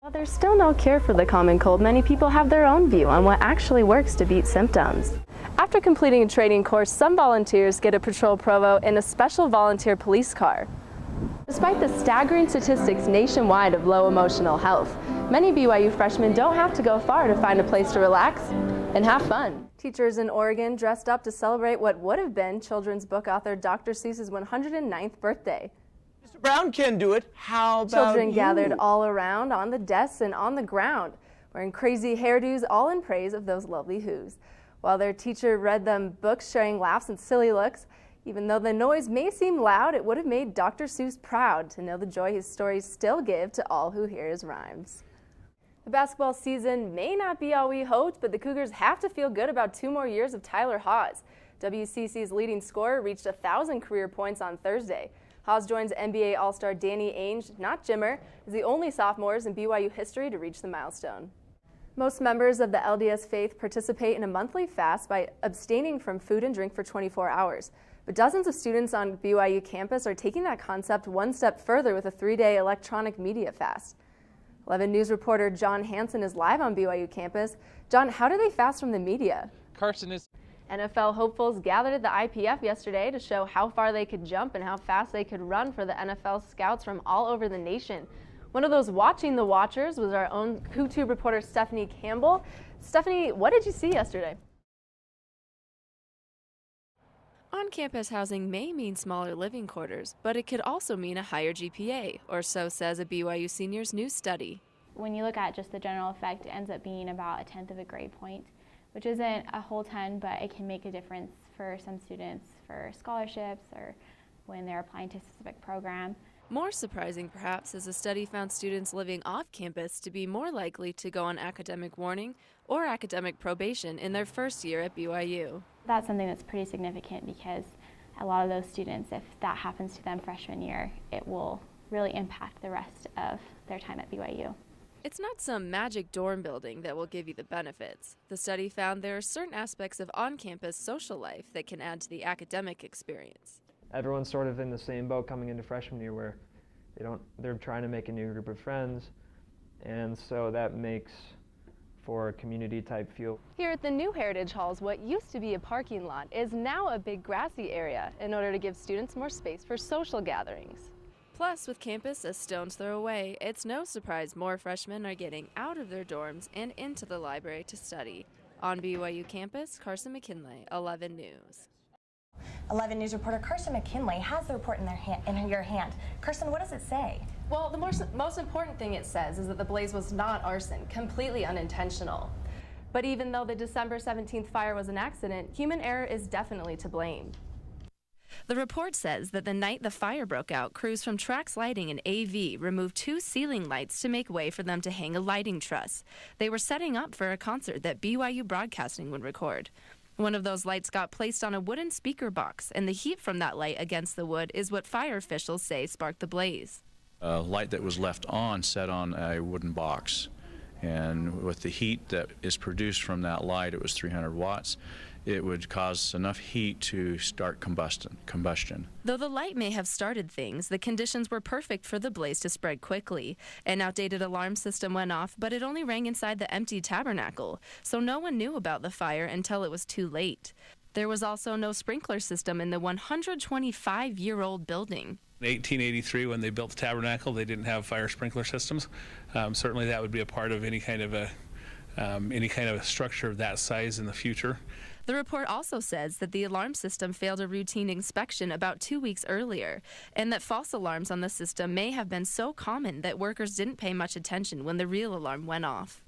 While there's still no cure for the common cold, many people have their own view on what actually works to beat symptoms. After completing a training course, some volunteers get a patrol provo in a special volunteer police car. Despite the staggering statistics nationwide of low emotional health, many BYU freshmen don't have to go far to find a place to relax and have fun. Teachers in Oregon dressed up to celebrate what would have been children's book author Dr. Seuss's 109th birthday. Mr. Brown can do it. How about Children you? gathered all around, on the desks and on the ground, wearing crazy hairdos, all in praise of those lovely Whos. While their teacher read them books, sharing laughs and silly looks, even though the noise may seem loud, it would have made Dr. Seuss proud to know the joy his stories still give to all who hear his rhymes. The basketball season may not be all we hoped, but the Cougars have to feel good about 2 more years of Tyler Haws. WCC's leading scorer reached 1,000 career points on Thursday. Haws joins NBA All-Star Danny Ainge, not Jimmer, as the only sophomores in BYU history to reach the milestone. Most members of the LDS faith participate in a monthly fast by abstaining from food and drink for 24 hours. But dozens of students on BYU campus are taking that concept one step further with a 3-day electronic media fast. 11 News reporter John Hansen is live on BYU campus. John, how do they fast from the media? Carson is. NFL hopefuls gathered at the IPF yesterday to show how far they could jump and how fast they could run for the NFL scouts from all over the nation. One of those watching the watchers was our own YouTube reporter Stephanie Campbell. Stephanie, what did you see yesterday? On-campus housing may mean smaller living quarters, but it could also mean a higher GPA, or so says a BYU senior's new study. When you look at just the general effect, it ends up being about 1/10 of a grade point, which isn't a whole ton, but it can make a difference for some students for scholarships or when they're applying to a specific program. More surprising, perhaps, is a study found students living off campus to be more likely to go on academic warning or academic probation in their first year at BYU. That's something that's pretty significant because a lot of those students, if that happens to them freshman year, it will really impact the rest of their time at BYU. It's not some magic dorm building that will give you the benefits. The study found there are certain aspects of on-campus social life that can add to the academic experience. Everyone's sort of in the same boat coming into freshman year where they're trying to make a new group of friends, and so that makes for a community type feel. Here at the new Heritage Halls, what used to be a parking lot is now a big grassy area in order to give students more space for social gatherings. Plus, with campus a stone's throw away, it's no surprise more freshmen are getting out of their dorms and into the library to study. On BYU campus, Carson McKinlay, 11 News. 11 News reporter Carson McKinlay has the report in your hand. Carson, what does it say? Well, the most important thing it says is that the blaze was not arson, completely unintentional. But even though the December 17th fire was an accident, human error is definitely to blame. The report says that the night the fire broke out, crews from Trax Lighting and AV removed 2 ceiling lights to make way for them to hang a lighting truss. They were setting up for a concert that BYU Broadcasting would record. One of those lights got placed on a wooden speaker box, and the heat from that light against the wood is what fire officials say sparked the blaze. A light that was left on set on a wooden box, and with the heat that is produced from that light, it was 300 watts, it would cause enough heat to start combustion. Though the light may have started things, the conditions were perfect for the blaze to spread quickly. An outdated alarm system went off, but it only rang inside the empty tabernacle, so no one knew about the fire until it was too late. There was also no sprinkler system in the 125-year-old building. In 1883, when they built the tabernacle, they didn't have fire sprinkler systems. Certainly that would be a part of any kind of a structure of that size in the future. The report also says that the alarm system failed a routine inspection about 2 weeks earlier, and that false alarms on the system may have been so common that workers didn't pay much attention when the real alarm went off.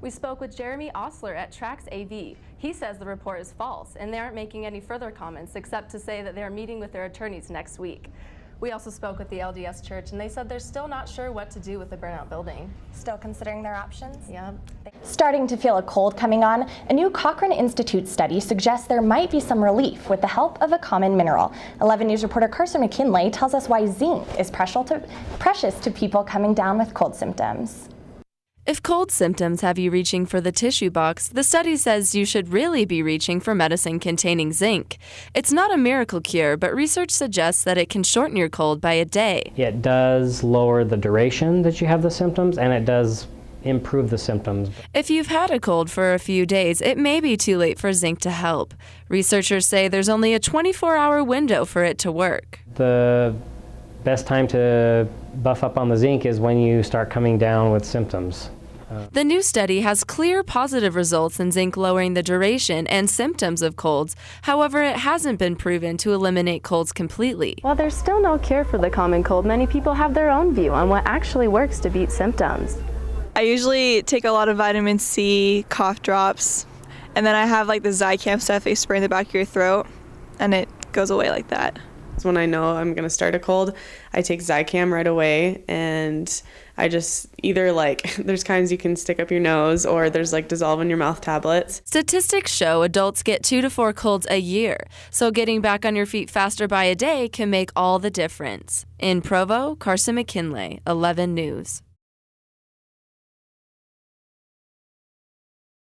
We spoke with Jeremy Osler at Trax AV. He says the report is false, and they aren't making any further comments except to say that they are meeting with their attorneys next week. We also spoke with the LDS Church, and they said they're still not sure what to do with the burnout building. Still considering their options? Yeah. Starting to feel a cold coming on, a new Cochrane Institute study suggests there might be some relief with the help of a common mineral. 11 News reporter Carson McKinlay tells us why zinc is precious to people coming down with cold symptoms. If cold symptoms have you reaching for the tissue box, the study says you should really be reaching for medicine containing zinc. It's not a miracle cure, but research suggests that it can shorten your cold by a day. It does lower the duration that you have the symptoms, and it does improve the symptoms. If you've had a cold for a few days, it may be too late for zinc to help. Researchers say there's only a 24-hour window for it to work. The best time to buff up on the zinc is when you start coming down with symptoms. The new study has clear positive results in zinc lowering the duration and symptoms of colds. However, it hasn't been proven to eliminate colds completely. While there's still no cure for the common cold, many people have their own view on what actually works to beat symptoms. I usually take a lot of vitamin C, cough drops, and then I have like the Zicam stuff they spray in the back of your throat, and it goes away like that. When I know I'm going to start a cold, I take Zicam right away, and I just either there's kinds you can stick up your nose, or there's dissolve in your mouth tablets. Statistics show adults get 2 to 4 colds a year, so getting back on your feet faster by a day can make all the difference. In Provo, Carson McKinlay, 11 News.